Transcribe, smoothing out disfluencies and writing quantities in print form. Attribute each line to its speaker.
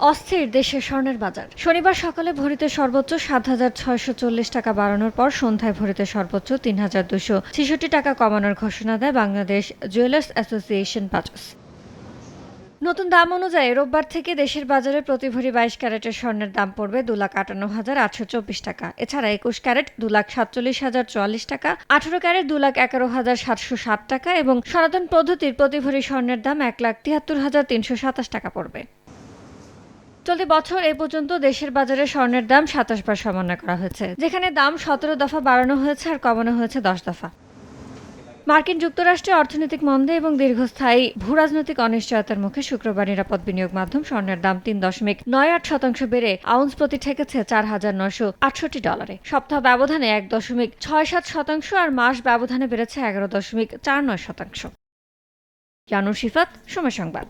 Speaker 1: অস্থির দেশের স্বর্ণের বাজার। শনিবার সকালে ভরিতে সর্বোচ্চ ৭,৬৪০ টাকা বাড়ানোর পর সন্ধ্যায় ভরিতে সর্বোচ্চ ৩,২৬৬ টাকা কমানোর ঘোষণা দেয় বাংলাদেশ জুয়েলার্স অ্যাসোসিয়েশন বাজস। নতুন দাম অনুযায়ী রোববার থেকে দেশের বাজারে প্রতি ভরি ২২ ক্যারেটের স্বর্ণের দাম পড়বে ২,৫৮,৮২৪ টাকা। এছাড়া ২১ ক্যারেট ২,৪৭,০৪৪ টাকা, ১৮ ক্যারেট ২,১১,৭৬০ টাকা এবং সনাতন পদ্ধতির প্রতি ভরি স্বর্ণের দাম ১,৭৩,৩২৭ টাকা পড়বে। চলতি বছর এ পর্যন্ত দেশের বাজারে স্বর্ণের দাম ২৭ বার সমন্বয় করা হয়েছে, যেখানে দাম ১৭ দফা বাড়ানো হয়েছে আর কমানো হয়েছে ১০ দফা। মার্কিন যুক্তরাষ্ট্রে অর্থনৈতিক মন্দা এবং দীর্ঘস্থায়ী ভূরাজনৈতিক অনিশ্চয়তার মুখে শুক্রবার নিরাপদ বিনিয়োগ মাধ্যম স্বর্ণের দাম ৩.৯৮% বেড়ে আউন্স প্রতি ঠেকেছে $৪,৯৬৮। সপ্তাহ ব্যবধানে ১.৬৭% আর মাস ব্যবধানে বেড়েছে ১১.৪৯%। ইয়ানুর শিফাত, সময় সংবাদ।